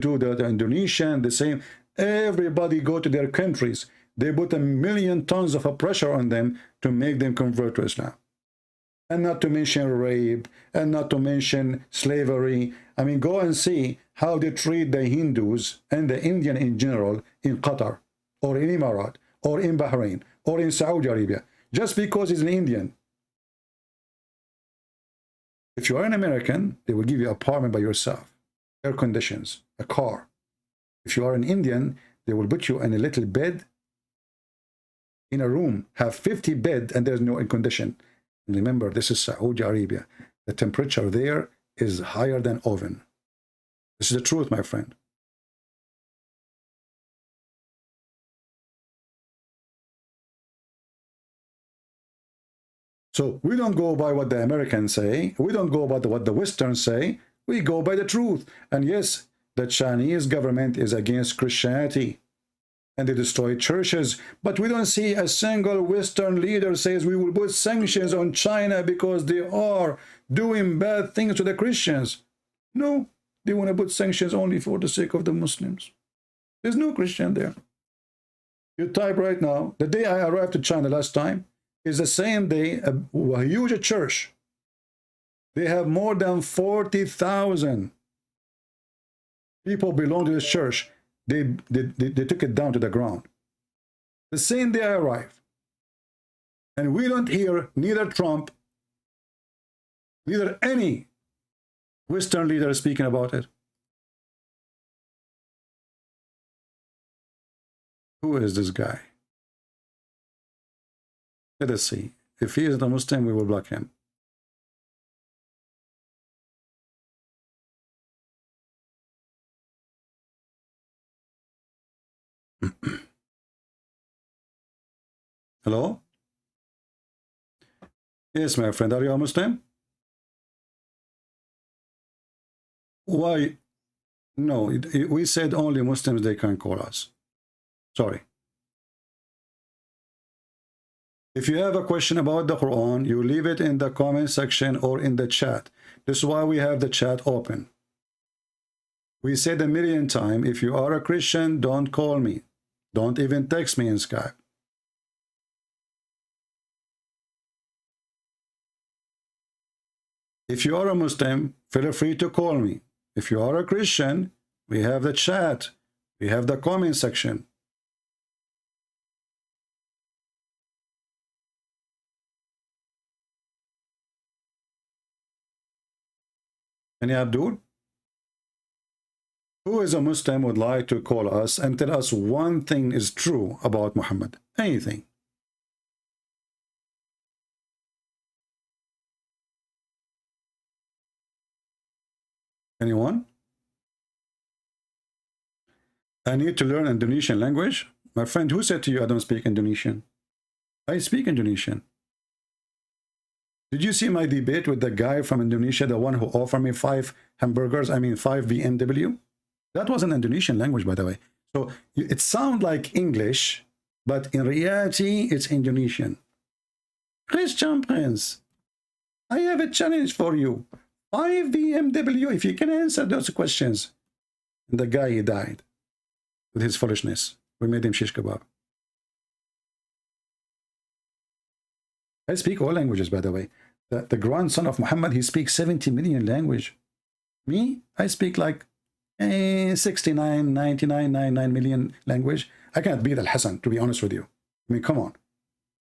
to the Indonesian, the same. Everybody go to their countries. They put 1,000,000 tons of pressure on them to make them convert to Islam. And not to mention rape, and not to mention slavery. I mean, go and see how they treat the Hindus and the Indian in general in Qatar, or in Emirat, or in Bahrain, or in Saudi Arabia, just because he's an Indian. If you are an American, they will give you an apartment by yourself, air conditions, a car. If you are an Indian, they will put you in a little bed in a room, have 50 bed, and there's no air condition. And remember, this is Saudi Arabia. The temperature there is higher than oven. This is the truth, my friend. So we don't go by what the Americans say. We don't go by what the Westerns say. We go by the truth. And yes, the Chinese government is against Christianity, and they destroy churches. But we don't see a single Western leader says we will put sanctions on China because they are doing bad things to the Christians. No, they want to put sanctions only for the sake of the Muslims. There's no Christian there. You type right now, the day I arrived to China last time is the same day, a huge church. They have more than 40,000 people belong to this church. They took it down to the ground. The same day I arrived. And we don't hear neither Trump, neither any Western leader speaking about it. Who is this guy? Let us see. If he is a Muslim, we will block him. Hello? Yes, my friend. Are you a Muslim? Why? No, we said only Muslims they can call us. Sorry. If you have a question about the Quran, you leave it in the comment section or in the chat. This is why we have the chat open. We said 1,000,000 times, if you are a Christian, don't call me. Don't even text me in Skype. If you are a Muslim, feel free to call me. If you are a Christian, we have the chat. We have the comment section. Any Abdul? Who is a Muslim would like to call us and tell us one thing is true about Muhammad? Anything. Anyone? I need to learn Indonesian language. My friend, who said to you I don't speak Indonesian? I speak Indonesian. Did you see my debate with the guy from Indonesia, the one who offered me 5 hamburgers, I mean 5 BMW? That was an Indonesian language, by the way. So it sounds like English, but in reality, it's Indonesian. Christian Prince, I have a challenge for you. 5 BMW, if you can answer those questions. And the guy, he died with his foolishness. We made him shish kebab. I speak all languages, by the way. The grandson of Muhammad, he speaks 70 million language. Me, I speak like 69, 99, 99 million language. I can't beat Al-Hassan, to be honest with you. I mean, come on.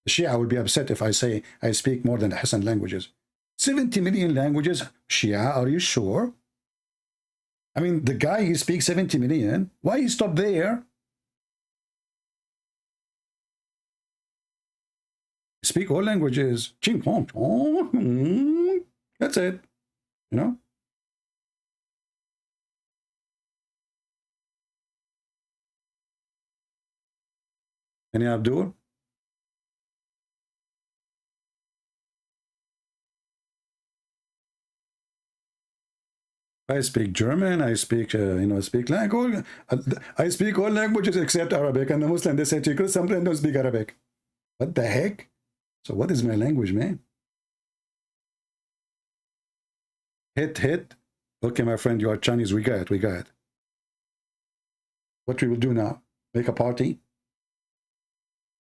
The Shia would be upset if I say I speak more than Hassan languages. 70 million languages? Shia, are you sure? I mean, the guy, he speaks 70 million. Why he stop there? Speak all languages. That's it. You know? Any Abdul? I speak German. I speak, I speak language. I speak all languages except Arabic. And the Muslim, they say to you, sometimes don't speak Arabic. What the heck? So what is my language, man? Hit. Okay, my friend, you are Chinese. We got it. What we will do now? Make a party?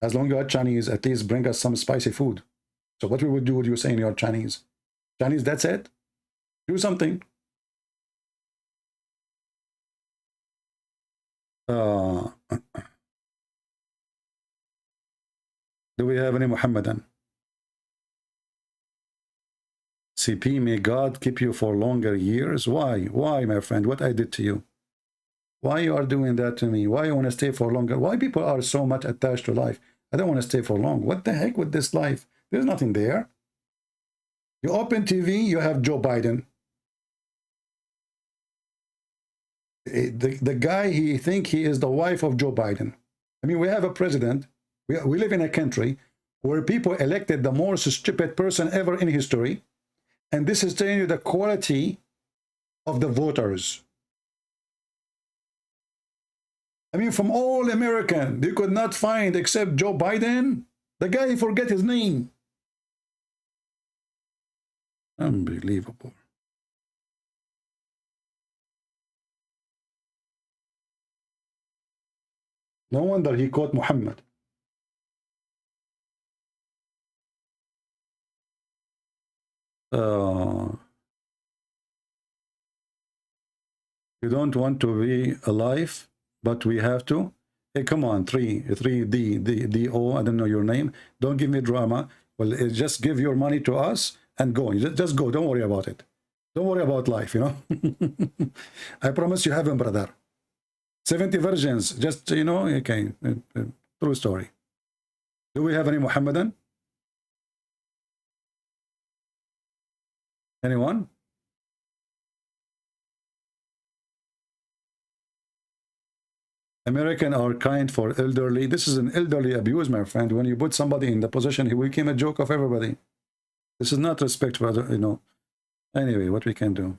As long as you are Chinese, at least bring us some spicy food. So what we will do, what you saying you're Chinese? Chinese, that's it? Do something. Do we have any Muhammadan? CP, may God keep you for longer years. Why? Why, my friend? What I did to you? Why you are doing that to me? Why you want to stay for longer? Why people are so much attached to life? I don't want to stay for long. What the heck with this life? There's nothing there. You open TV, you have Joe Biden. The guy, he think he is the wife of Joe Biden. I mean, we have a president. We live in a country where people elected the most stupid person ever in history. And this is telling you the quality of the voters. I mean, from all American, they could not find except Joe Biden. The guy, forget his name. Unbelievable. No wonder he caught Muhammad. You don't want to be alive, but we have to. Hey, come on, 3D, I don't know your name. Don't give me drama. Well, just give your money to us and go. Just go. Don't worry about it. Don't worry about life, you know. I promise you heaven, brother. 70 virgins, just, you know, okay. True story. Do we have any Muhammadan? Anyone? American are kind for elderly. This is an elderly abuse, my friend. When you put somebody in the position, he became a joke of everybody. This is not respect for other, you know. Anyway, what we can do.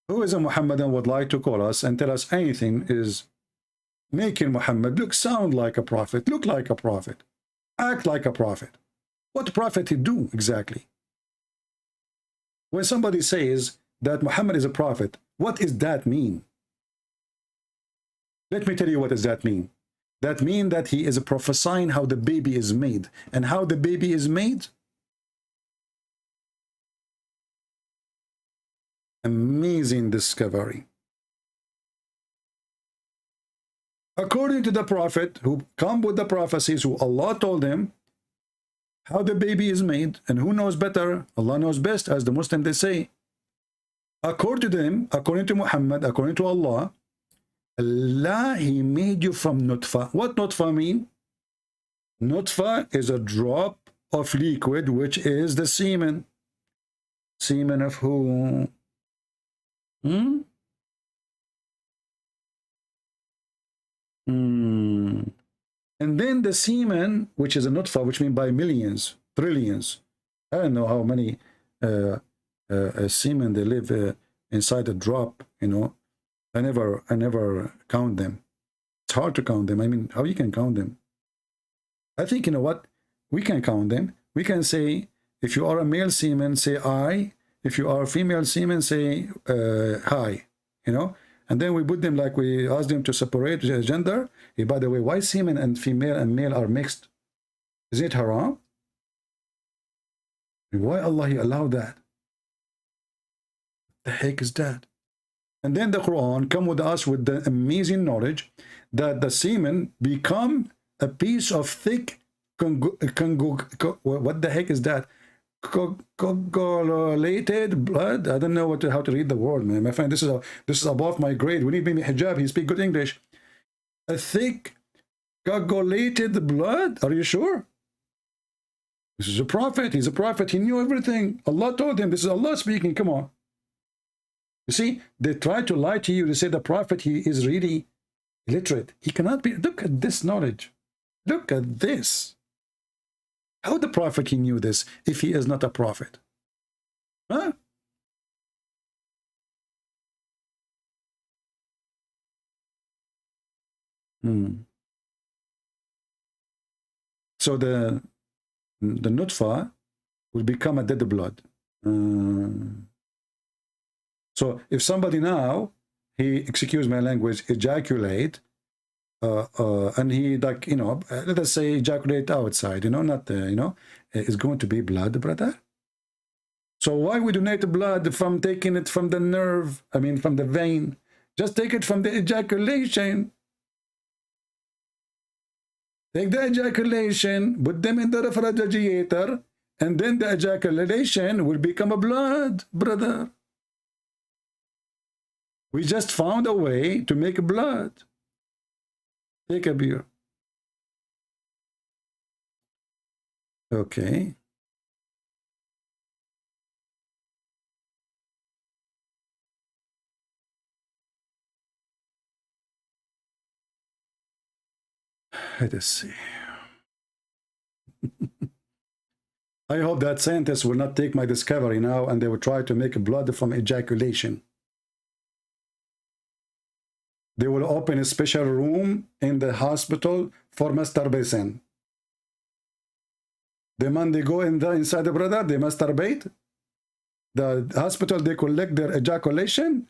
Who is a Muhammadan would like to call us and tell us anything is making Muhammad look, sound like a prophet, look like a prophet, act like a prophet. What prophet he do exactly? When somebody says that Muhammad is a prophet, what does that mean? Let me tell you what does that mean. That means that he is prophesying how the baby is made. And how the baby is made? Amazing discovery. According to the prophet who come with the prophecies, who Allah told him how the baby is made, and who knows better? Allah knows best, as the Muslim they say. According to them, according to Muhammad, according to Allah, Allah, he made you from nutfa. What nutfa mean? Nutfa is a drop of liquid, which is the semen. Semen of who? And then the semen, which is a nutfa, which means by millions, trillions. I don't know how many semen they live inside a drop, you know. I never count them. It's hard to count them. I mean, how you can count them? I think, you know what? We can count them. We can say, if you are a male semen, say I. If you are a female semen, say hi, you know. And then we put them like we ask them to separate gender. Hey, by the way, why semen and female and male are mixed? Is it haram? Why Allah allowed that? The heck is that? And then the Quran come with us with the amazing knowledge that the semen become a piece of thick, what the heck is that? Coagulated blood. I don't know how to read the word, man. My friend, this is above my grade. We need maybe hijab. He speak good English. A thick, coagulated blood. Are you sure? This is a prophet. He's a prophet. He knew everything. Allah told him. This is Allah speaking. Come on. You see, they try to lie to you. They say the prophet, he is really illiterate. He cannot be. Look at this knowledge. Look at this. How the prophet he knew this if he is not a prophet? Huh? So the nutfa will become a dead blood. So if somebody now, he, excuse my language, ejaculate, and he, like, you know, let us say ejaculate outside, you know, not, you know, is going to be blood, brother. So why we donate blood from taking it from the nerve, I mean, from the vein? Just take it from the ejaculation. Take the ejaculation, put them in the refrigerator, and then the ejaculation will become a blood, brother. We just found a way to make blood. Take a beer. Okay. Let us see. I hope that scientists will not take my discovery now and they will try to make blood from ejaculation. They will open a special room in the hospital for masturbation. The man they go in inside the brother, they masturbate. The hospital, they collect their ejaculation.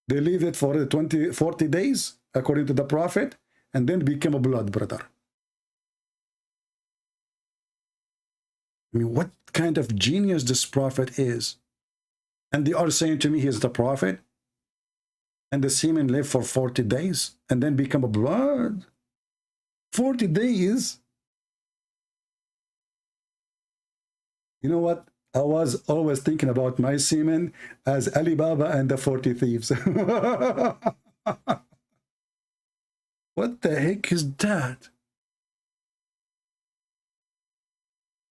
They leave it for 40 days, according to the Prophet, and then become a blood, brother. I mean, what kind of genius this Prophet is. And they are saying to me he's the Prophet. And the semen live for 40 days and then become a blood. 40 days? You know what? I was always thinking about my semen as Alibaba and the 40 thieves. What the heck is that?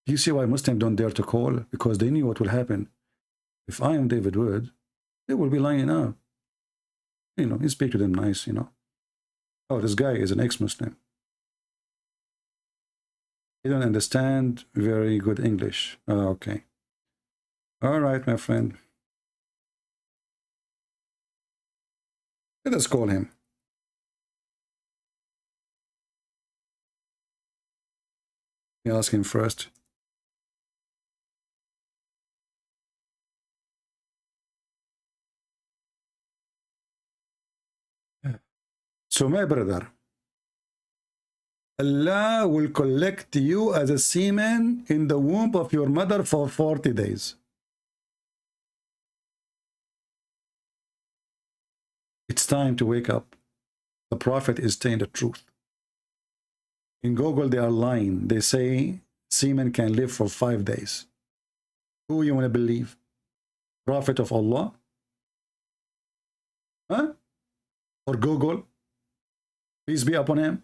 You see why Muslims don't dare to call? Because they knew what will happen. If I am David Wood, they will be lying up. You know, you speak to them nice, you know. Oh, this guy is an ex-Muslim. He don't understand very good English. Oh, okay. All right, my friend. Let us call him. You ask him first. So, my brother, Allah will collect you as a semen in the womb of your mother for 40 days. It's time to wake up. The Prophet is saying the truth. In Google, they are lying. They say semen can live for 5 days. Who you want to believe? Prophet of Allah? Huh? Or Google? Peace be upon him.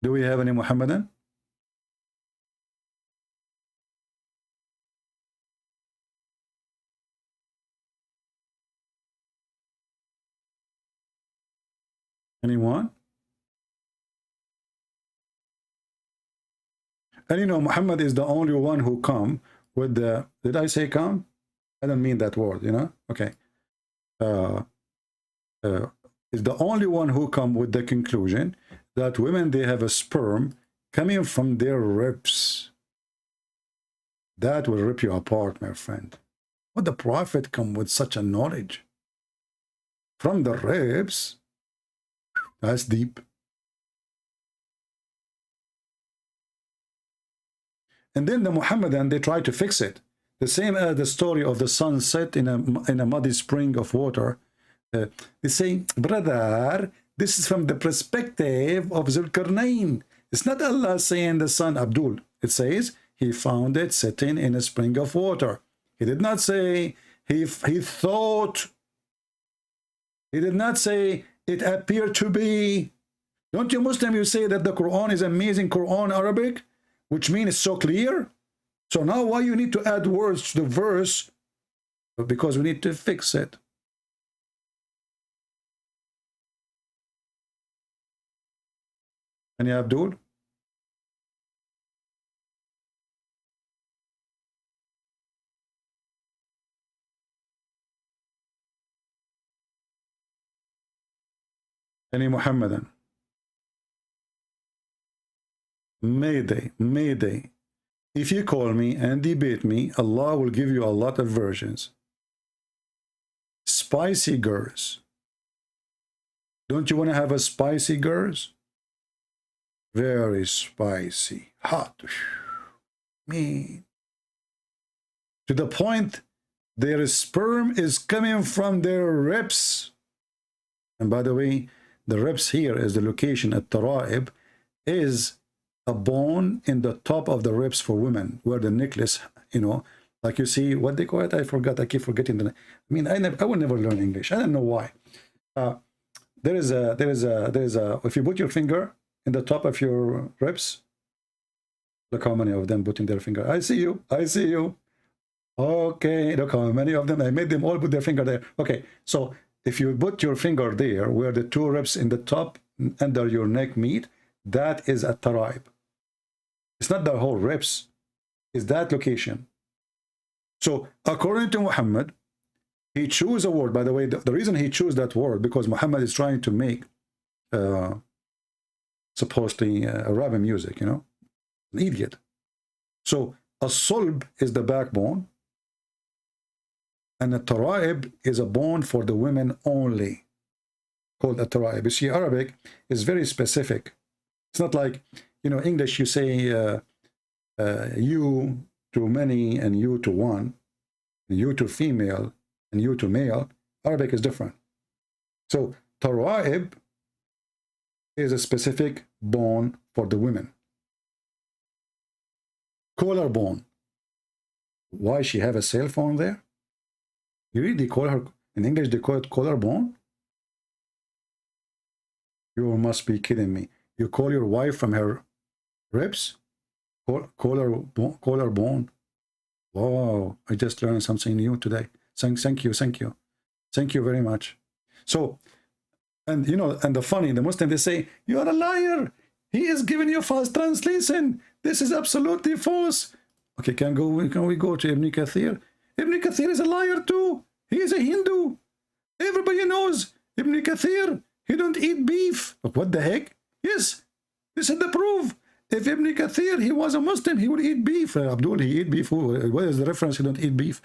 Do we have any Muhammadan? Anyone? And you know, Muhammad is the only one who come with the, did I say come? I don't mean that word, you know? Okay. Is the only one who come with the conclusion that women, they have a sperm coming from their ribs. That will rip you apart, my friend. Would the Prophet come with such a knowledge? From the ribs? That's deep. And then the Muhammadan, they try to fix it. The same as the story of the sun set in a muddy spring of water. They say, brother, this is from the perspective of Zulkarnain. It's not Allah saying the sun, Abdul. It says he found it sitting in a spring of water. He did not say he thought. He did not say it appeared to be. Don't you Muslim, you say that the Quran is amazing, Quran Arabic, which means it's so clear? So now why you need to add words to the verse? Because we need to fix it. Any Abdul? Any Muhammadan? Mayday, Mayday. If you call me and debate me, Allah will give you a lot of versions. Spicy girls. Don't you want to have a spicy girls? Very spicy, hot, mean. To the point their sperm is coming from their ribs. And by the way, the ribs here is the location at Tara'ib, is a bone in the top of the ribs for women, where the necklace, you know, like you see, what they call it, I forgot, I keep forgetting the, I mean, I will never learn English. I don't know why. There is a, if you put your finger in the top of your ribs, look how many of them putting their finger. I see you, I see you. Okay, look how many of them, I made them all put their finger there. Okay, so if you put your finger there, where the two ribs in the top under your neck meet, that is a Tara'ib. It's not the whole ribs, it's that location. So according to Muhammad, he chose a word. By the way, the reason he chose that word, because Muhammad is trying to make supposedly Arabian music, you know, an idiot. So a sulb is the backbone, and a Tara'ib is a bone for the women only, called a Tara'ib. You see, Arabic is very specific. It's not like, you know, English, you say you to many and you to one, and you to female and you to male. Arabic is different. So Tara'ib is a specific bone for the women. Collarbone. Why she have a cell phone there? You really, they call her, in English they call it collarbone? You must be kidding me. You call your wife from her ribs? Collarbone. Wow, I just learned something new today. Thank you, thank you. Thank you very much. So, and you know, and the Muslim, they say, you are a liar. He is giving you false translation. This is absolutely false. Okay, can we go to Ibn Kathir? Ibn Kathir is a liar too. He is a Hindu. Everybody knows Ibn Kathir. He don't eat beef. But what the heck? Yes, this is the proof. If Ibn Kathir, he was a Muslim, he would eat beef. Abdul, he eat beef. What is the reference? He don't eat beef.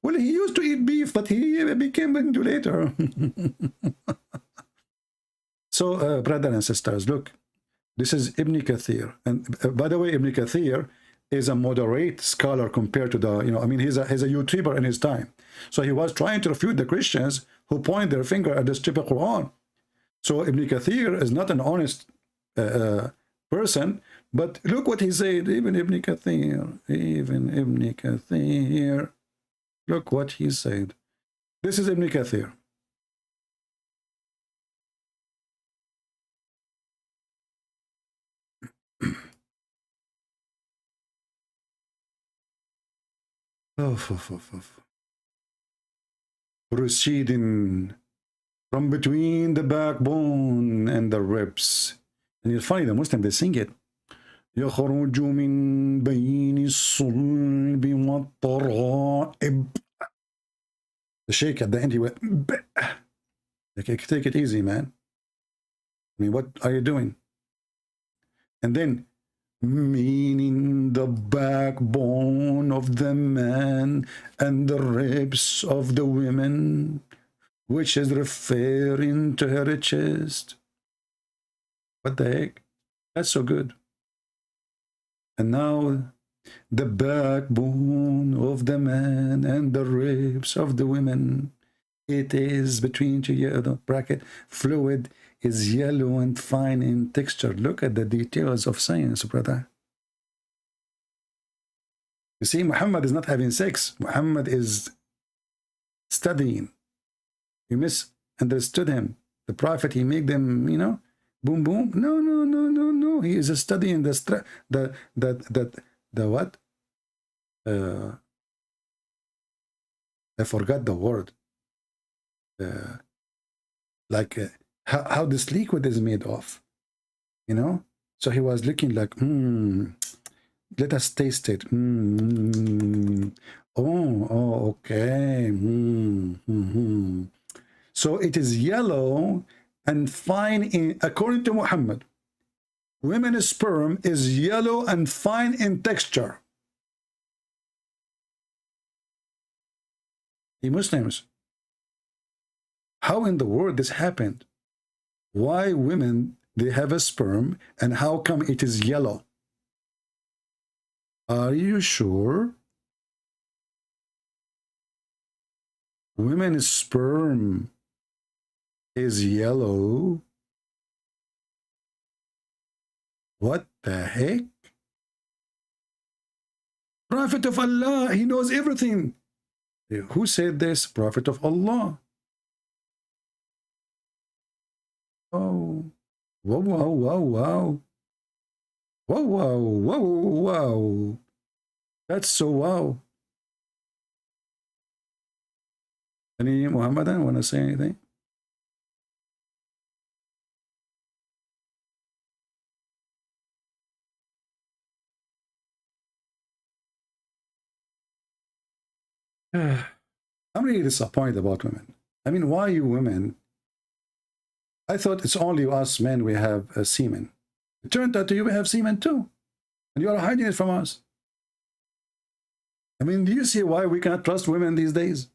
Well, he used to eat beef, but he became Hindu later. So, brothers and sisters, look, this is Ibn Kathir. And by the way, Ibn Kathir is a moderate scholar compared to the, you know, I mean, he's a YouTuber in his time. So he was trying to refute the Christians who point their finger at the stupid Quran. So Ibn Kathir is not an honest person, but look what he said. Even Ibn Kathir, look what he said. This is Ibn Kathir. Proceeding from between the backbone and the ribs. And it's funny, the Muslim, they sing it. يخرج من بين الصلب والترائب. The sheikh at the end, he went, okay, take it easy, man. I mean, what are you doing? And then, meaning the backbone of the man and the ribs of the women, which is referring to her chest. What the heck? That's so good. And now, the backbone of the man and the ribs of the women, it is between two bracket. Fluid is yellow and fine in texture. Look at the details of science, brother. You see, Muhammad is not having sex. Muhammad is studying. You misunderstood him. The prophet, he made them, you know, boom, boom. No, no, no, no, no. He is studying the what? I forgot the word. How this liquid is made of, you know? So he was looking like, let us taste it. Oh, okay. So it is yellow and fine in, according to Muhammad, women's sperm is yellow and fine in texture. The Muslims. How in the world this happened? Why women, they have a sperm, and how come it is yellow? Are you sure? Women's sperm is yellow? What the heck? Prophet of Allah, he knows everything. Who said this? Prophet of Allah. Oh, wow, wow, wow, wow. Wow, wow, wow, wow. That's so wow. Any Muhammadan want to say anything? I'm really disappointed about women. I mean, why you women? I thought it's only us men we have semen. It turned out you have semen too. And you are hiding it from us. I mean, do you see why we cannot trust women these days?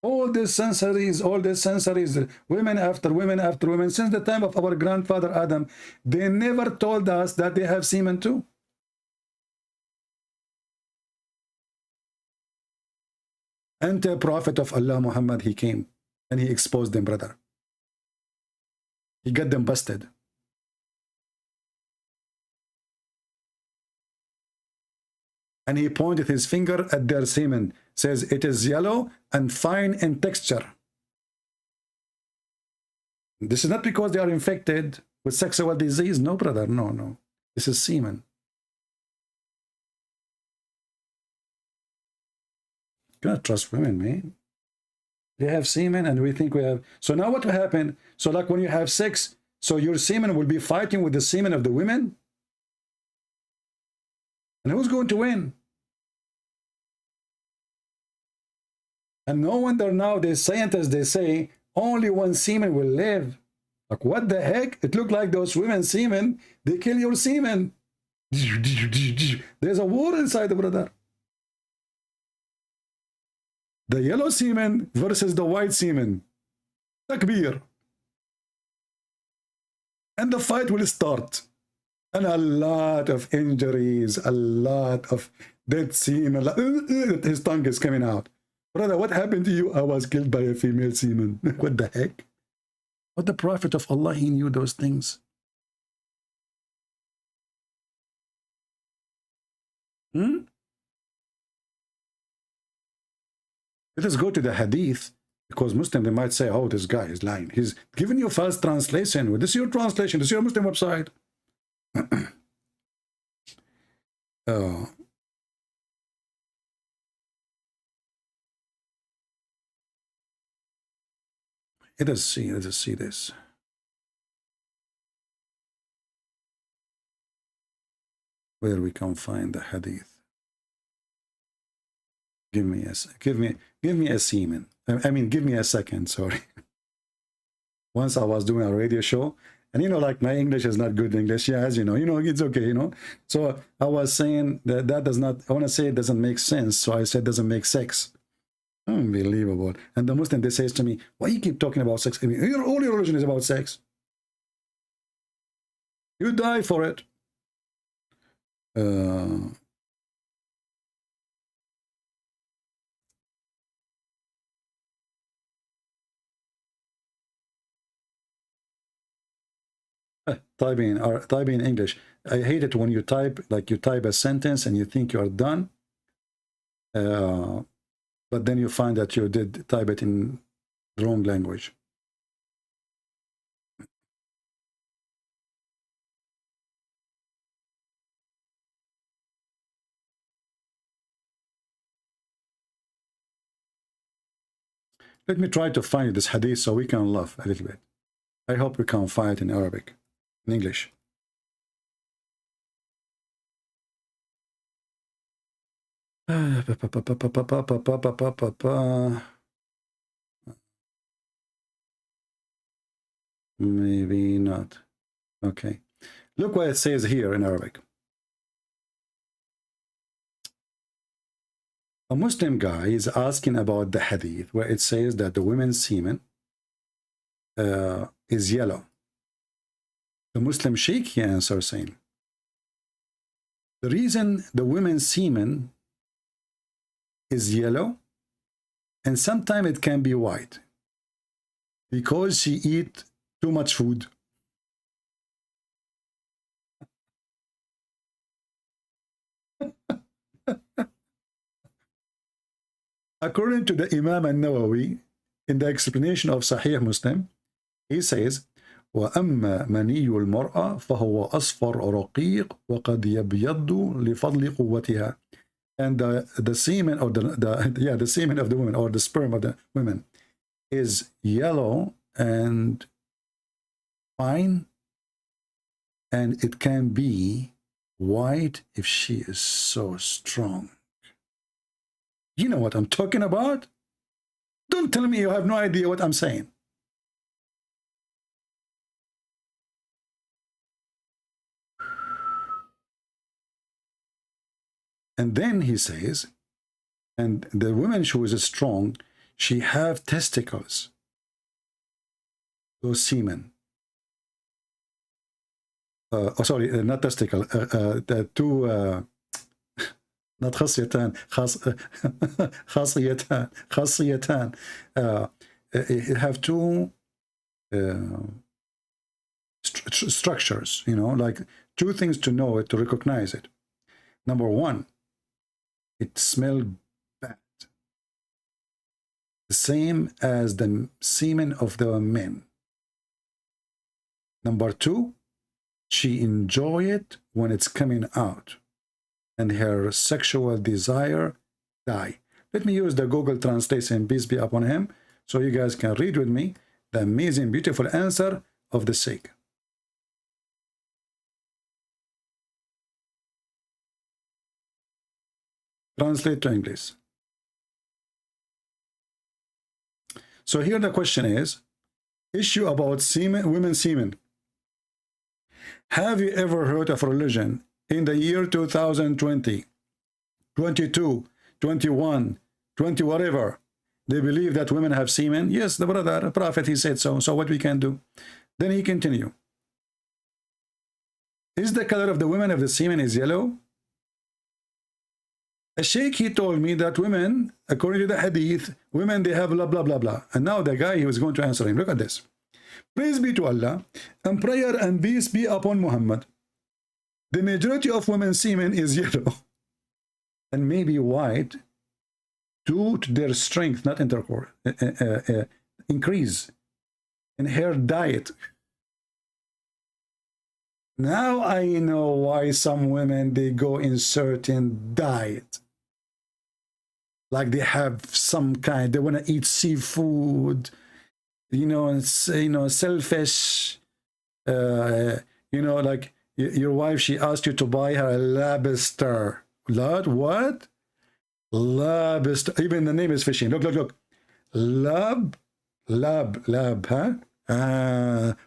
All these sensories, women after women after women, since the time of our grandfather Adam, they never told us that they have semen too. And the Prophet of Allah, Muhammad, he came and he exposed them, brother. He got them busted. And he pointed his finger at their semen, says it is yellow and fine in texture. This is not because they are infected with sexual disease. No, brother, no, no. This is semen. You cannot trust women, man. They have semen and we think we have. So now what will happen? So like when you have sex, so your semen will be fighting with the semen of the women? And who's going to win? And no wonder now the scientists, they say only one semen will live. Like what the heck? It looked like those women's semen, they kill your semen. There's a war inside the brother. The yellow semen versus the white semen. Takbir. And the fight will start. And a lot of injuries, a lot of dead semen. His tongue is coming out. Brother, what happened to you? I was killed by a female semen. What the heck? But the Prophet of Allah, he knew those things. Let us go to the Hadith, because Muslim, they might say, oh, this guy is lying. He's giving you a false translation. Well, this is your translation. This is your Muslim website. Let us see this. Where we can find the Hadith. Give me a semen. I mean, give me a second, sorry. Once I was doing a radio show, and you know, like my English is not good English, yeah, as you know, it's okay, you know. So I was saying that does not, I want to say it doesn't make sense. So I said doesn't make sex. Unbelievable. And the Muslim, they says to me, why you keep talking about sex? I mean, all your religion is about sex. You die for it. Type in English. I hate it when you type, like you type a sentence and you think you are done, but then you find that you did type it in the wrong language. Let me try to find this hadith so we can laugh a little bit. I hope we can find it in Arabic, in English. Maybe not. Okay. Look what it says here in Arabic. A Muslim guy is asking about the hadith where it says that the women's semen is yellow. The Muslim sheikh, he answers saying, the reason the women's semen is yellow, and sometimes it can be white, because she eat too much food. According to the Imam al-Nawawi, in the explanation of Sahih Muslim, he says, وَأَمَّا مَنِيُّ الْمَرْأَةِ فَهُوَ أَصْفَرْ رَقِيقٌ وَقَدْ يَبْيَضُّ لِفَضْلِ قُوَّتِهَا. And the semen, or the semen of the woman, or the sperm of the women, is yellow and fine, and it can be white if she is so strong. You know what I'm talking about? Don't tell me you have no idea what I'm saying. And then he says, and the woman who is strong, she have testicles, those semen. Not testicle, the two, not خصيتان, خصيتان. It have two structures, you know, like two things to know it, to recognize it. Number one, it smells bad, the same as the semen of the men. Number two, she enjoy it when it's coming out, and her sexual desire die. Let me use the Google translation, peace be upon him, so you guys can read with me the amazing, beautiful answer of the Sheikh. Translate to English. So here the question is, issue about semen, women's semen. Have you ever heard of religion in the year 2020, 22, 21, 20, whatever? They believe that women have semen? Yes, the brother, prophet, he said so. So what we can do? Then he continue. Is the color of the women of the semen is yellow? A sheikh, he told me that women, according to the hadith, women, they have blah, blah, blah, blah. And now the guy, he was going to answer him. Look at this. Praise be to Allah, and prayer and peace be upon Muhammad. The majority of women's semen is yellow and maybe white due to their strength, not intercourse, increase in her diet. Now I know why some women, they go in certain diet. Like they have some kind, they want to eat seafood, you know, and selfish, you know, like your wife, she asked you to buy her a lobster. What? Lobster. Even the name is fishing. Look, look, look. Lab, huh?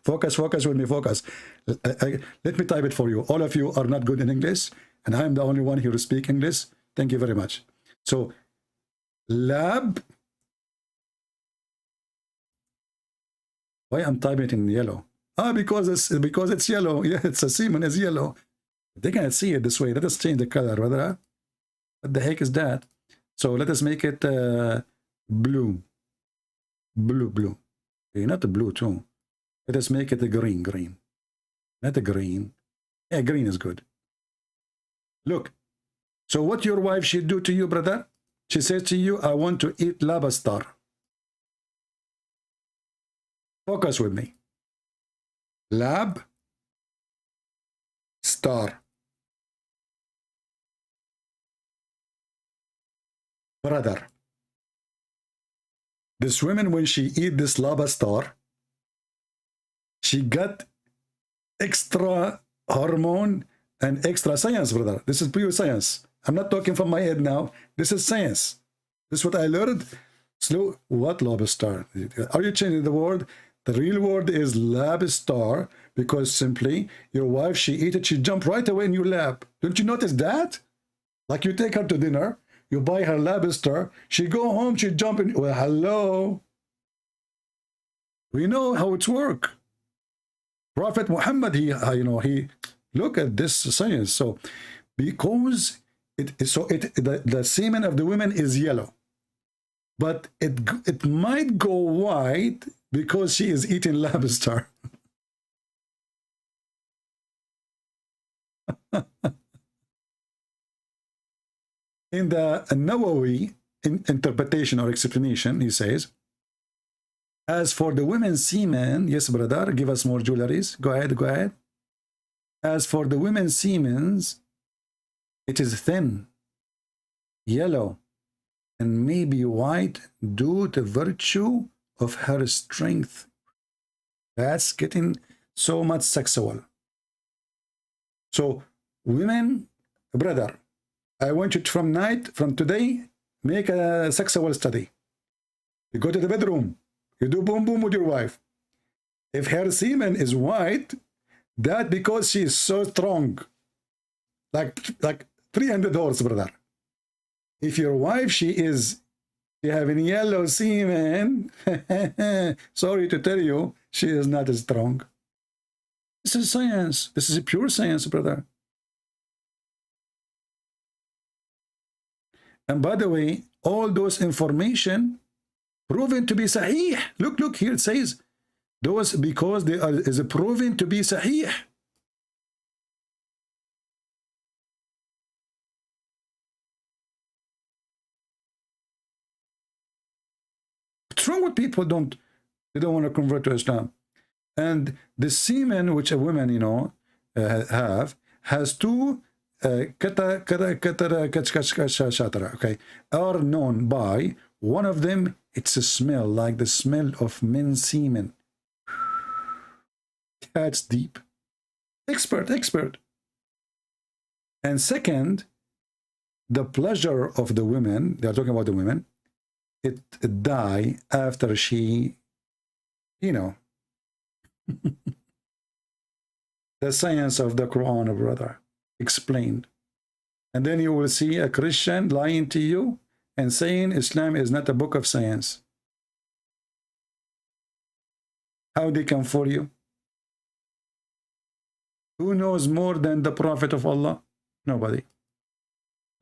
Focus with me, focus. Let me type it for you. All of you are not good in English, and I'm the only one here who speaks English. Thank you very much. So, lab. Why I'm typing it in yellow? Because it's yellow. Yeah, it's a semen is yellow. They can't see it this way. Let us change the color, brother. What the heck is that? So let us make it blue. Blue. Okay, not the blue too. Let us make it a green. Not a green. Yeah, green is good. Look. So what your wife should do to you, brother? She says to you, I want to eat lobster. Focus with me. Lab. Star. Brother. This woman, when she eat this lobster, she got extra hormone and extra science, brother. This is pure science. I'm not talking from my head now. This is science. This is what I learned. Slow. What lobster? Are you changing the word? The real word is lobster, because simply your wife, she eat it, she jump right away in your lap. Don't you notice that? Like you take her to dinner, You buy her lobster, she go home, she jump in. Well, hello. We know how it's work. Prophet Muhammad, he look at this science. So because the semen of the women is yellow, but it might go white because she is eating lobster. In the Nawawi interpretation or explanation, he says, as for the women's semen, yes, brother, give us more jewelries. Go ahead, go ahead. As for the women's semens, it is thin, yellow, and maybe white due to virtue of her strength. That's getting so much sexual. So, women, brother, I want you to, from today, make a sexual study. You go to the bedroom, you do boom boom with your wife. If her semen is white, that because she is so strong, like 300 horse, brother. If your wife, she having yellow semen, sorry to tell you, she is not as strong. This is science. This is pure science, brother. And by the way, all those information proven to be sahih. Look here, it says those because they are is proven to be sahih. What's wrong with people? They don't want to convert to Islam. And the semen which a woman, has two okay, are known by one of them. It's a smell like the smell of men's semen. That's deep. Expert. And second, the pleasure of the women, they're talking about the women, it die after she, the science of the Quran, brother, explained. And then you will see a Christian lying to you and saying Islam is not a book of science. How they can fool you? Who knows more than the Prophet of Allah? Nobody.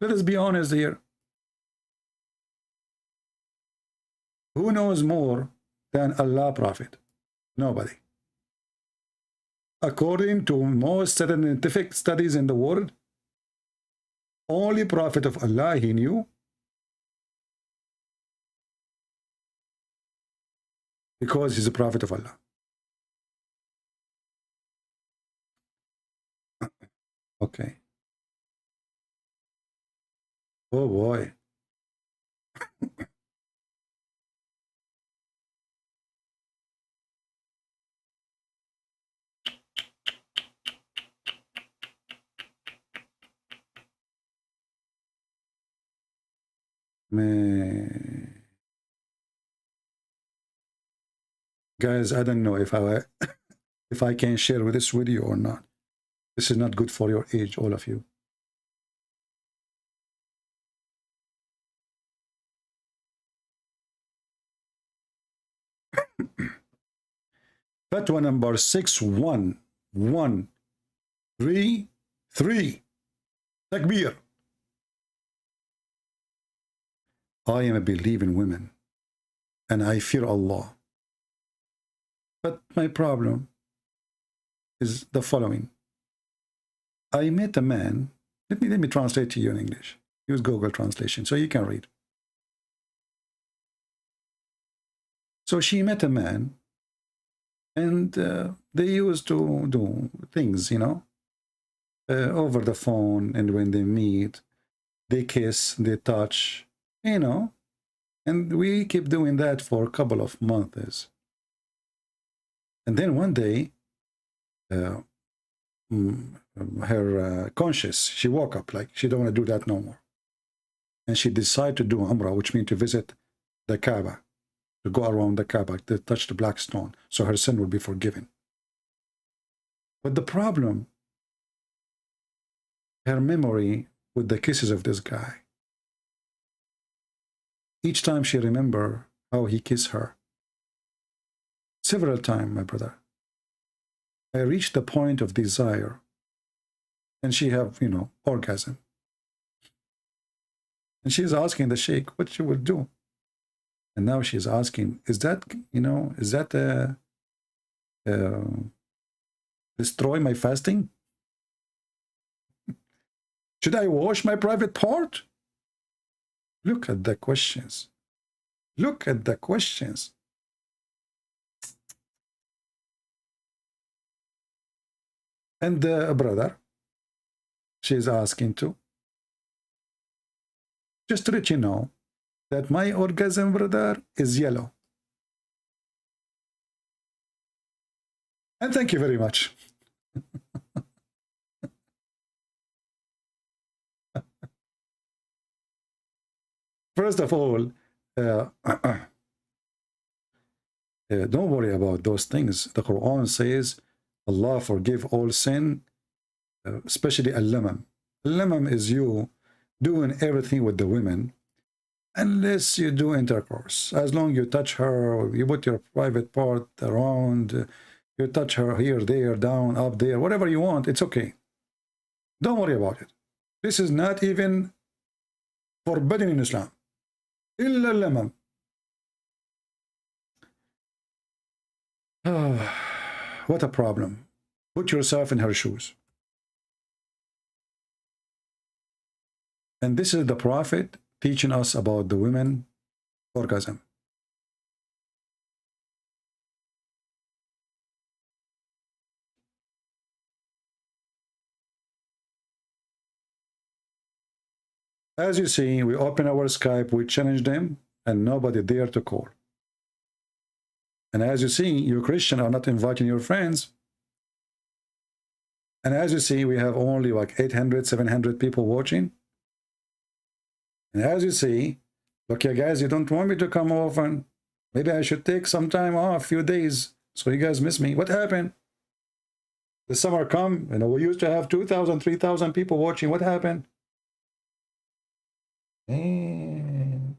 Let us be honest here. Who knows more than Allah Prophet? Nobody. According to most scientific studies in the world, only Prophet of Allah he knew, because he's a Prophet of Allah. Okay. Oh boy. Man. Guys, I don't know if I can share this with you or not. This is not good for your age, all of you. Fatwa number 61133. Takbir. I am a believing woman and I fear Allah. But my problem is the following. I met a man. Let me translate to you in English. Use Google translation so you can read. So she met a man, and they used to do things, over the phone, and when they meet, they kiss, they touch, and we keep doing that for a couple of months. And then one day, her conscience, she woke up like she don't want to do that no more, and she decided to do Umrah, which means to visit the Kaaba, to go around the Kaaba, to touch the black stone, so her sin will be forgiven. But the problem, her memory with the kisses of this guy, Each time she remember how he kissed her. Several times, my brother. I reached the point of desire. And she have, you know, orgasm. And she's asking the sheikh what she will do. And now she's asking, is that, you know, is that destroy my fasting? Should I wash my private part? Look at the questions. Look at the questions. And the brother, she's asking too. Just to let you know that my orgasm, brother, is yellow. And thank you very much. First of all, don't worry about those things. The Quran says, Allah forgive all sin, especially al-lamam. Al-lamam is you doing everything with the women, unless you do intercourse. As long as you touch her, you put your private part around, you touch her here, there, down, up, there, whatever you want, it's okay. Don't worry about it. This is not even forbidden in Islam. Illa al-lamam. What a problem. Put yourself in her shoes. And this is the Prophet teaching us about the women orgasm. As you see, we open our Skype, we challenge them, and nobody dare to call. And as you see, you Christian are not inviting your friends. And as you see, we have only like 800, 700 people watching. And as you see, look, yeah, guys, you don't want me to come often. Maybe I should take some time off, a few days, so you guys miss me. What happened? The summer come, you know, we used to have 2,000, 3,000 people watching. What happened? And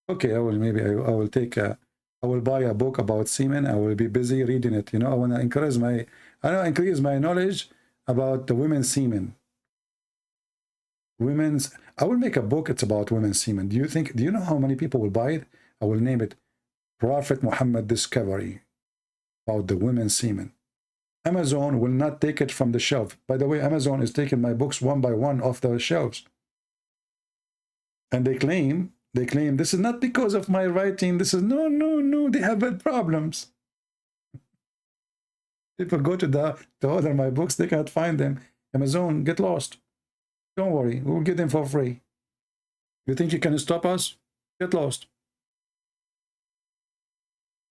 okay, I will take I will buy a book about semen. I will be busy reading it. You know, I want to increase my knowledge about the women's semen. I will make a book. It's about women's semen. Do you know how many people will buy it? I will name it Prophet Muhammad Discovery, about the women's semen. Amazon will not take it from the shelf. By the way, Amazon is taking my books one by one off the shelves. And they claim this is not because of my writing. This is no, they have bad problems. People go to order my books, they cannot find them. Amazon, get lost. Don't worry, we'll get them for free. You think you can stop us? Get lost.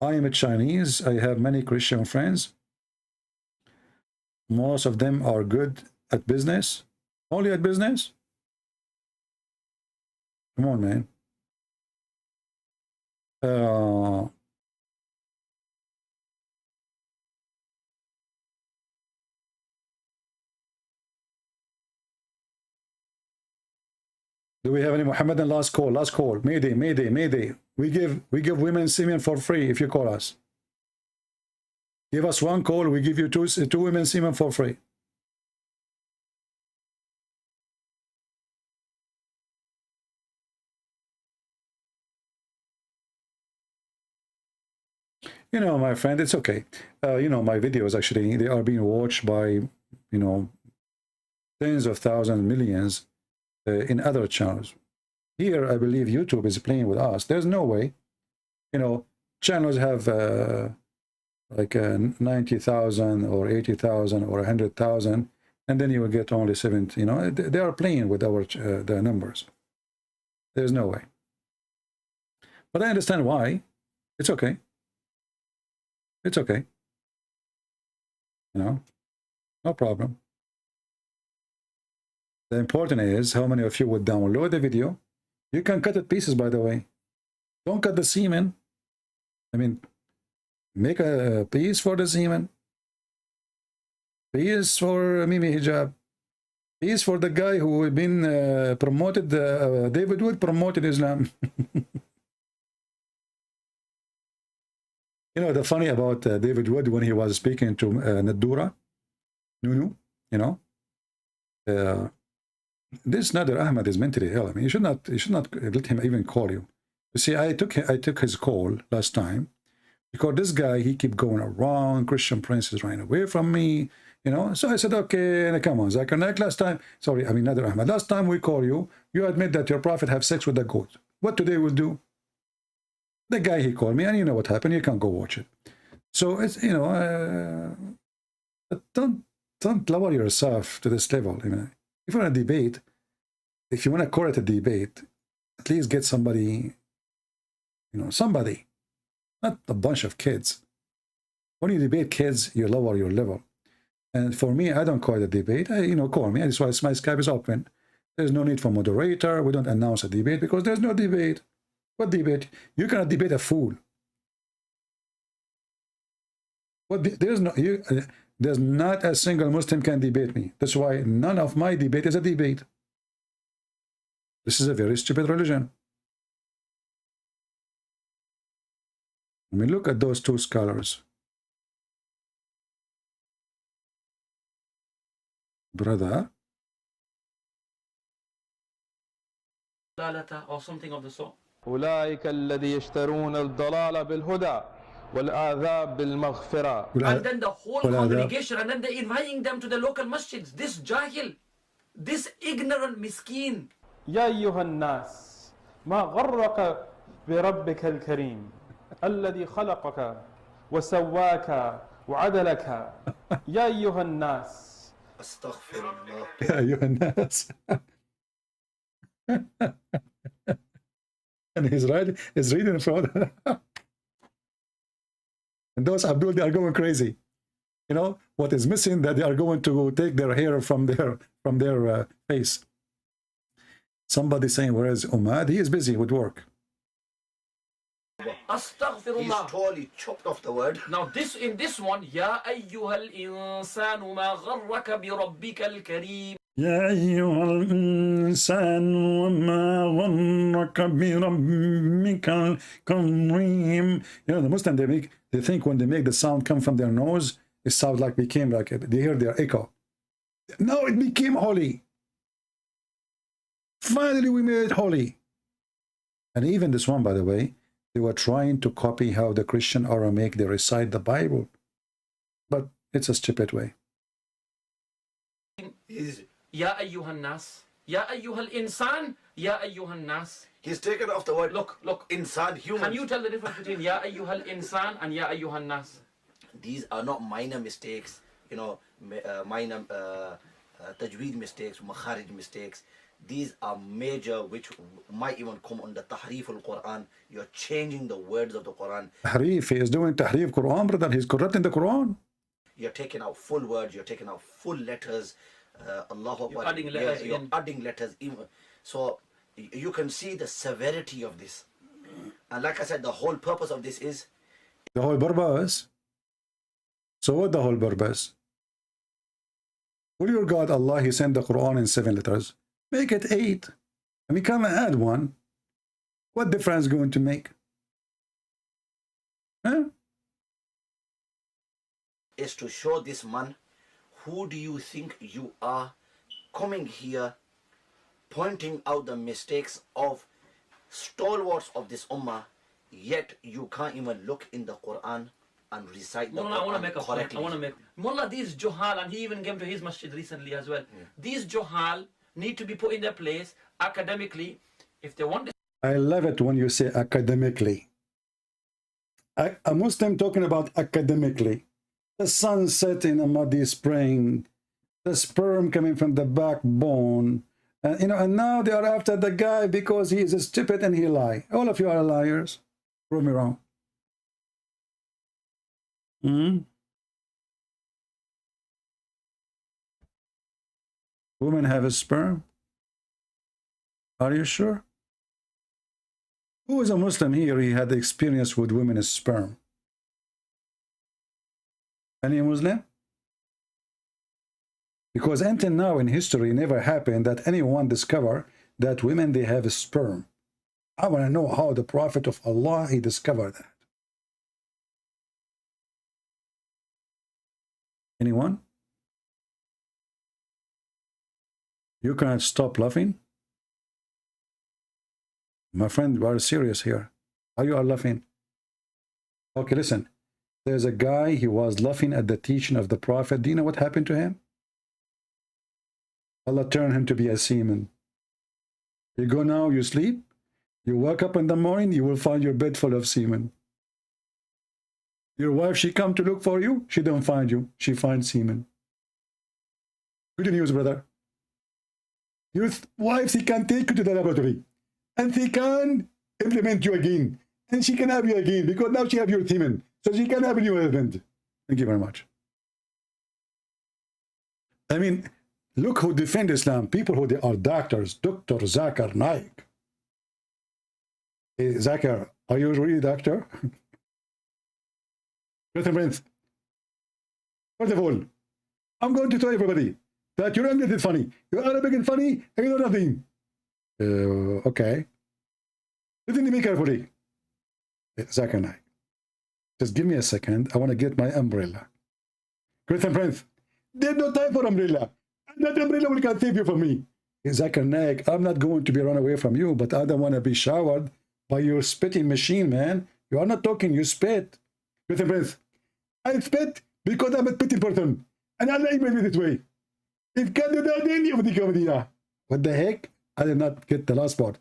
I am a Chinese. I have many Christian friends. Most of them are good at business. Only at business? Come on, man. Do we have any Muhammadan? Last call, Mayday. We give women semen for free if you call us. Give us one call, we give you two women semen for free. You know, my friend, it's okay. You know, my videos actually, they are being watched by, you know, tens of thousands, millions in other channels. Here, I believe YouTube is playing with us. There's no way. You know, channels have like 90,000 or 80,000 or 100,000, and then you will get only 70. You know, they are playing with our their numbers. There's no way. But I understand why. It's okay. It's okay. You know, no problem. The important is how many of you would download the video. You can cut it pieces, by the way. Don't cut the semen. I mean, make a piece for the semen. Piece for Mimi hijab. He is for the guy who had been promoted, David Wood promoted Islam. You know, the funny about David Wood, when he was speaking to Nadura, Nunu, you know, this Nader Ahmad is mentally ill. I mean, you should not let him even call you. You see, I took his call last time because this guy, he keep going around. Christian Prince is running away from me, you know. So I said, okay, come on, Zakir Naik, last time, sorry, I mean Nader Ahmad, last time we call you, you admit that your prophet have sex with the goat. What today will do? The guy, he called me, and you know what happened. You can go watch it. So it's, you know, don't lower yourself to this level. You know, if you want to debate, if you want to call it a debate, at least get somebody, you know, somebody, not a bunch of kids. When you debate kids, you lower your level. And for me, I don't call it a debate. You know, call me. That's why my Skype is open. There's no need for moderator. We don't announce a debate because there's no debate. What debate? You cannot debate a fool. There's not a single Muslim can debate me. That's why none of my debate is a debate. This is a very stupid religion. I mean, look at those two scholars. Brother. Or something of the sort. أولئك الذي يشترون الضلال بالهدى والعذاب بالمغفرة. And then the whole congregation, and then they're inviting them to the local masjids. This jahil, this ignorant miskin. يا أيها الناس ما غرك بربك الكريم الذي خلقك وسواك وعدلك يا أيها الناس. أستغفر الله. يا أيها الناس. And he's reading in front. And those Abdul, they are going crazy. You know what is missing? That they are going to take their hair from their face. Somebody saying, "Whereas Umad, he is busy with work." Astaghfirullah. He's totally chopped off the word. Now in this one, Ya ayyuhal insanu ma gharraka bi rabbikal kareem. يا أيها الإنسان وما غرك بربك الكريم. You know, the Muslim, they think when they make the sound come from their nose, it sounds like became like they hear their echo. No, it became holy. Finally, we made it holy. And even this one, by the way, they were trying to copy how the Christian Aramaic they recite the Bible, but it's a stupid way. Ya ayyuhan nas, ya ayyuhal insan, ya ayyuhan nas. He's taken off the word. Look. Insan, human. Can you tell the difference between ya ayyuhal insan and ya ayyuhan nas? These are not minor mistakes, you know, minor tajweed mistakes, makharij mistakes. These are major, which might even come under tahrif al-Quran. You're changing the words of the Quran. Tahrif, he is doing tahrif Quran, brother. He's corrupting the Quran. You're taking out full words. You're taking out full letters. You're adding letters. You're adding letters. So you can see the severity of this. And like I said, the whole purpose of this is... The whole purpose? So what the whole purpose? Will your God Allah, he sent the Quran in 7 letters. Make it 8. I mean, come and add one. What difference going to make? Huh? Is to show this man, who do you think you are, coming here, pointing out the mistakes of stalwarts of this ummah, yet you can't even look in the Quran and recite the Mullah, Quran I want to make a correctly. point. I want to make Mullah, these Johal, and he even came to his masjid recently as well. Yeah. These Johal need to be put in their place academically if they want this. I love it when you say academically. A Muslim talking about academically. The sun set in a muddy spring, the sperm coming from the backbone, you know, and now they are after the guy because he is stupid and he lie. All of you are liars. Prove me wrong. Women have a sperm? Are you sure? Who is a Muslim here? He had experience with women's sperm. Any Muslim? Because until now in history, never happened that anyone discover that women, they have a sperm. I want to know how the Prophet of Allah, he discovered that. Anyone? You cannot stop laughing? My friend, we are serious here. How you are laughing? Okay, listen. There's a guy, he was laughing at the teaching of the Prophet. Do you know what happened to him? Allah turned him to be a semen. You go now, you sleep. You wake up in the morning, you will find your bed full of semen. Your wife, she come to look for you, she don't find you. She finds semen. Good news, brother. Your wife, she can take you to the laboratory. And she can implement you again. And she can have you again, because now she have your semen. So she can have a new husband. Thank you very much. I mean, look who defend Islam. People who they are doctors. Dr. Zakir Naik. Hey, Zakir, are you really a doctor? Friends, first of all, I'm going to tell everybody that your English is funny. Your Arabic is funny, and you know nothing. Okay. Listen to me carefully. Zakir Naik. Just give me a second. I want to get my umbrella. Christian friends, there's no time for umbrella. And that umbrella will can't save you from me. Zakir Naik, I'm not going to be run away from you, but I don't want to be showered by your spitting machine, man. You are not talking, you spit. Christian friends, I spit because I'm a spitting person. And Allah made me this way. If can do that, then you the what the heck? I did not get the last part.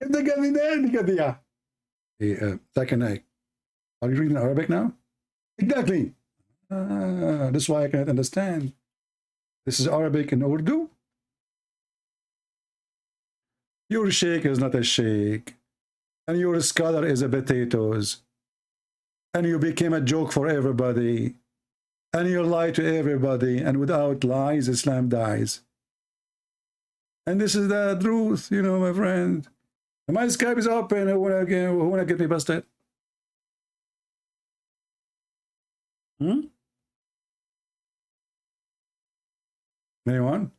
If they get me there, they get the Zakir Naik. Are you reading Arabic now? Exactly. That's why I cannot understand. This is Arabic in Urdu. Your sheikh is not a sheikh. And your scholar is a potatoes. And you became a joke for everybody. And you lie to everybody. And without lies, Islam dies. And this is the truth, you know, my friend. My Skype is open. Who wanna get me busted? Anyone?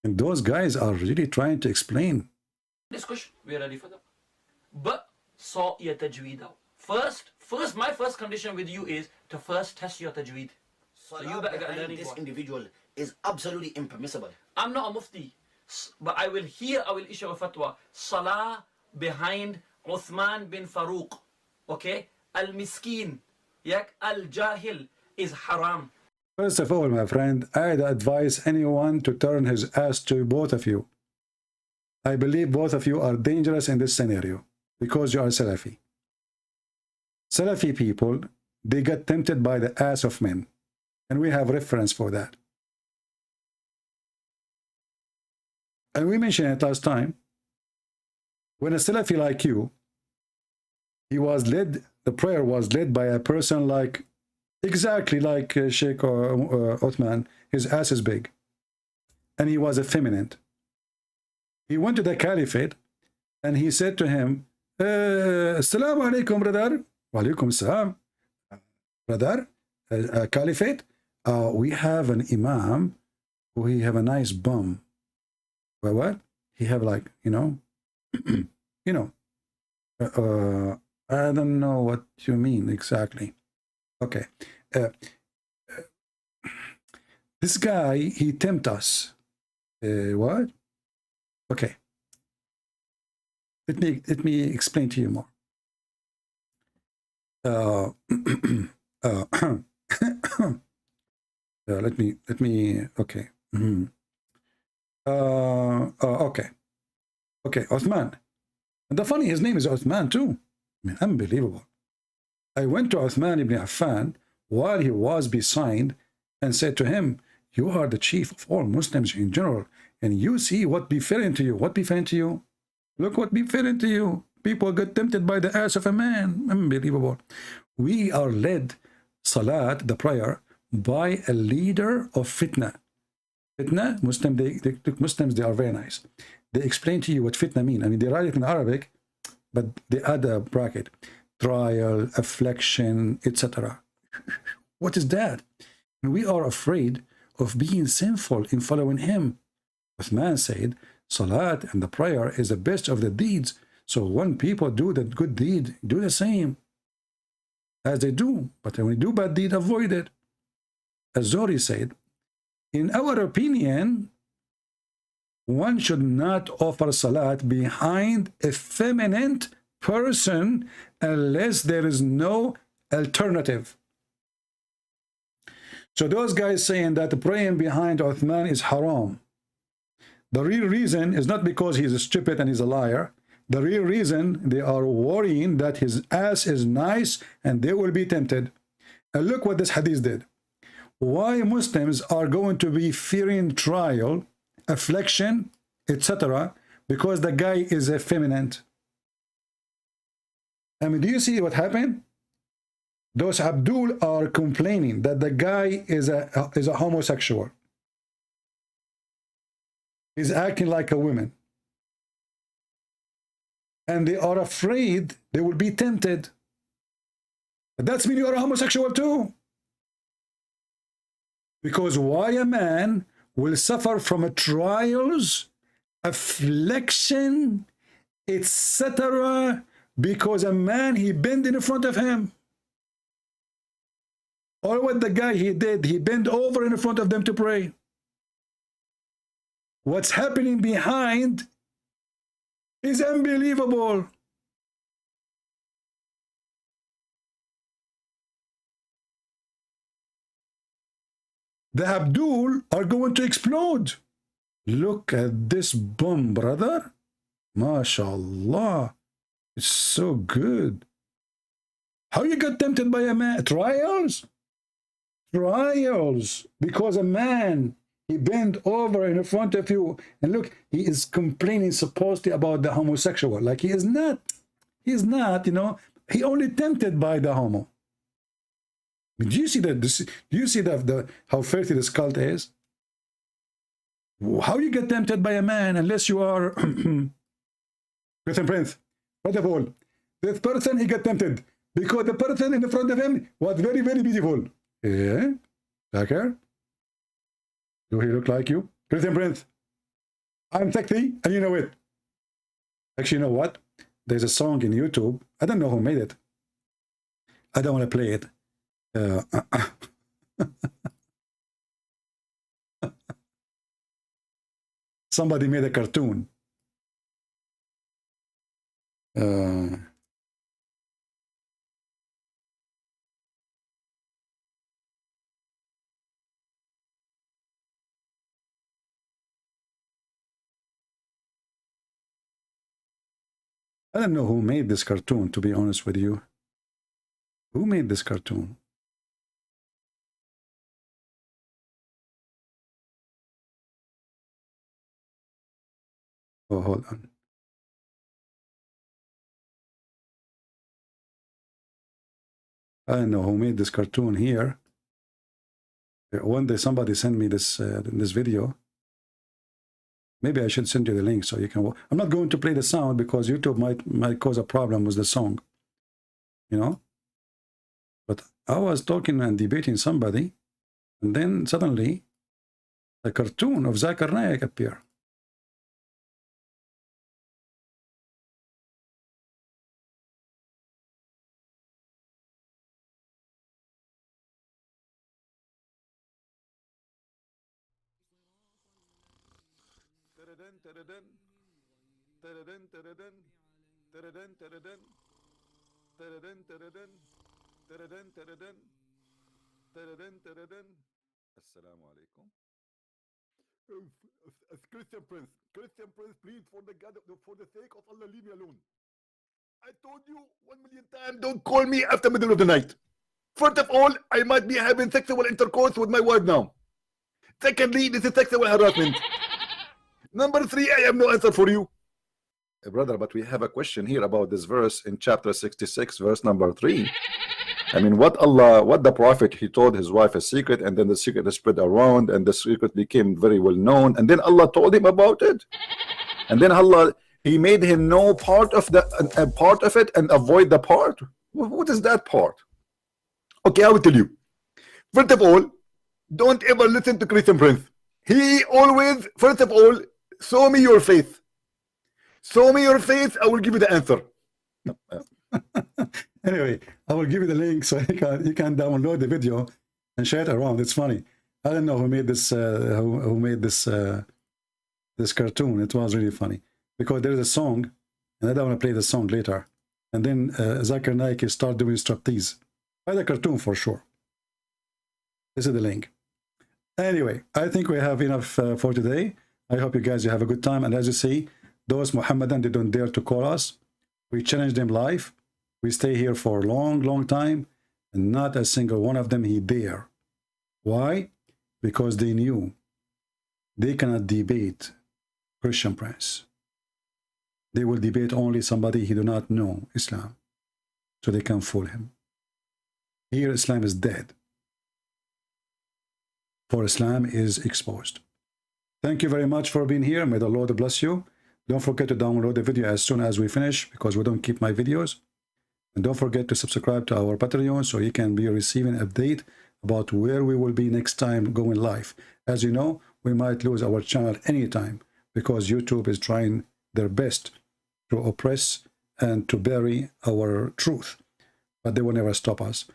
And those guys are really trying to explain. Discussion, we are ready for that. But saw your tajweed out. First, my first condition with you is to first test your tajweed. So you better get learning. This individual is absolutely impermissible. I'm not a mufti, but I will issue a fatwa. Salah behind Uthman bin Farouk, okay? Al-Miskin, yak al-Jahil is haram. First of all, my friend, I'd advise anyone to turn his ass to both of you. I believe both of you are dangerous in this scenario because you are Salafi. Salafi people, they get tempted by the ass of men. And we have reference for that. And we mentioned it last time. When a Salafi like you, the prayer was led by a person like, exactly like Sheikh Uthman. His ass is big. And he was effeminate. He went to the Caliphate and he said to him, Assalamu alaikum, brother. Wa alaikum assalam. Brother, Caliphate, we have an Imam who he have a nice bum. Well, what? He have like, you know, I don't know what you mean exactly. Okay. This guy, he tempt us. What? Okay. Let me explain to you more. Let me. Okay. Okay. Uthman. And the funny, his name is Uthman too. I mean, unbelievable. I went to Uthman ibn Affan while he was beside and said to him, you are the chief of all Muslims in general, and you see what befell to you. What befell to you? Look what befell to you. People get tempted by the ass of a man. Unbelievable. We are led, Salat, the prayer, by a leader of fitna. Fitna, Muslims, they are very nice. They explain to you what fitna mean. I mean, they write it in Arabic, but they add a bracket. Trial, affliction, etc. What is that? And we are afraid of being sinful in following him. Uthman said, Salat and the prayer is the best of the deeds. So when people do the good deed, do the same as they do. But when you do bad deed, avoid it. As Zori said, in our opinion, one should not offer salat behind a feminine person unless there is no alternative. So those guys saying that praying behind Uthman is haram. The real reason is not because he's stupid and he's a liar. The real reason, they are worrying that his ass is nice and they will be tempted. And look what this hadith did. Why Muslims are going to be fearing trial, affliction, etc. because the guy is effeminate. I mean, do you see what happened? Those Abdul are complaining that the guy is a homosexual. He's acting like a woman. And they are afraid they will be tempted. But that's mean you are a homosexual too. Because why a man will suffer from a trials, affliction, etc. because a man, he bent in front of him. Or what the guy he did, he bent over in front of them to pray. What's happening behind is unbelievable. The Abdul are going to explode. Look at this bomb, brother. MashaAllah. It's so good. How you got tempted by a man? Trials? Trials. Because a man, he bent over in front of you. And look, he is complaining supposedly about the homosexual. Like he is not. He is not, you know. He only tempted by the homo. Do you see that? Do you see the how filthy this cult is? How you get tempted by a man unless you are Christian Prince? First of all, this person he got tempted because the person in front of him was very, very beautiful. Yeah, Tucker. Do he look like you, Christian Prince? I'm sexy, and you know it. Actually, you know what? There's a song in YouTube. I don't know who made it. I don't want to play it. Somebody made a cartoon. I don't know who made this cartoon, to be honest with you. Who made this cartoon? Oh, hold on. I don't know who made this cartoon here. One day somebody sent me this this video. Maybe I should send you the link so you can. I'm not going to play the sound because YouTube might cause a problem with the song. You know. But I was talking and debating somebody, and then suddenly, a cartoon of Zakir Naik appeared. Assalamu alaikum. Christian Prince, please, for the sake of Allah, leave me alone. I told you 1,000,000 times, don't call me after middle of the night. First of all, I might be having sexual intercourse with my wife now. Secondly, this is sexual harassment. Number 3, I have no answer for you. Brother, but we have a question here about this verse in chapter 66, verse number 3. I mean, what the prophet, he told his wife a secret, and then the secret is spread around, and the secret became very well known, and then Allah told him about it, and then Allah, he made him know part of it and avoid the part. What is that part? Okay, I will tell you. First of all, don't ever listen to Christian Prince. He always, first of all, show me your faith. Show me your faith, I will give you the answer. Anyway, I will give you the link so you can download the video and share it around. It's funny. I don't know who made this who made this this cartoon. It was really funny because there is a song, and I don't want to play the song later. And then Zakir Naik start doing striptease by the cartoon for sure. This is the link. Anyway, I think we have enough for today. I hope you guys have a good time. And as you see, those Muhammadan, they don't dare to call us. We challenge them live. We stay here for a long, long time, and not a single one of them he dare. Why? Because they knew they cannot debate Christian Prince. They will debate only somebody he do not know Islam, so they can fool him. Here Islam is dead, for Islam is exposed. Thank you very much for being here. May the Lord bless you. Don't forget to download the video as soon as we finish, because we don't keep my videos. And don't forget to subscribe to our Patreon so you can be receiving an update about where we will be next time going live. As you know, we might lose our channel anytime because YouTube is trying their best to oppress and to bury our truth. But they will never stop us.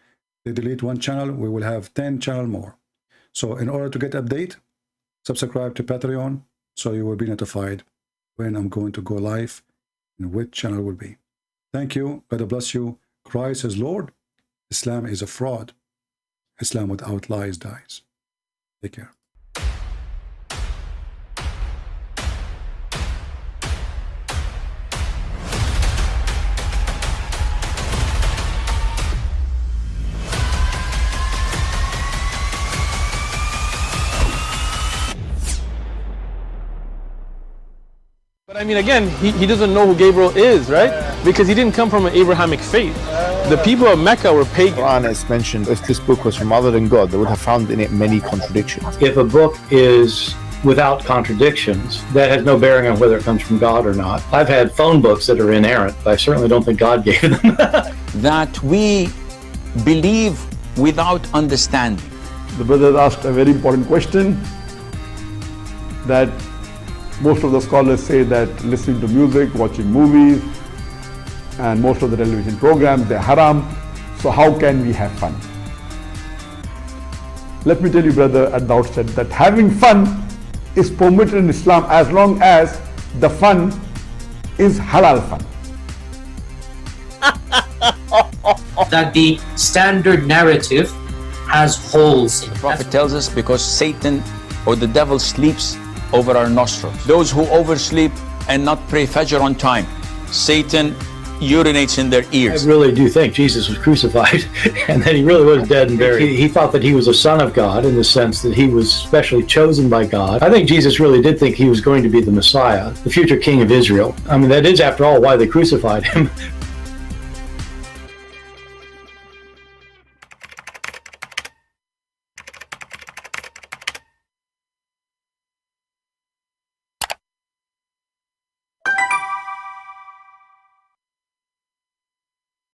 They delete one channel, we will have 10 channels more. So in order to get update, subscribe to Patreon so you will be notified when I'm going to go live and which channel will be. Thank you. God bless you. Christ is Lord. Islam is a fraud. Islam without lies dies. Take care. But I mean, again, he doesn't know who Gabriel is, right? Because he didn't come from an Abrahamic faith. The people of Mecca were pagan. Quran has mentioned if this book was from other than God, they would have found in it many contradictions. If a book is without contradictions, that has no bearing on whether it comes from God or not. I've had phone books that are inerrant, but I certainly don't think God gave them. That we believe without understanding. The brother asked a very important question, that most of the scholars say that listening to music, watching movies, and most of the television programs, they're haram. So how can we have fun? Let me tell you, brother, at the outset that having fun is permitted in Islam as long as the fun is halal fun. That the standard narrative has holes in it. The Prophet tells us because Satan or the devil sleeps over our nostrils. Those who oversleep and not pray Fajr on time, Satan urinates in their ears. I really do think Jesus was crucified and that he really was dead and buried. He thought that he was a son of God in the sense that he was specially chosen by God. I think Jesus really did think he was going to be the Messiah, the future king of Israel. I mean, that is, after all, why they crucified him,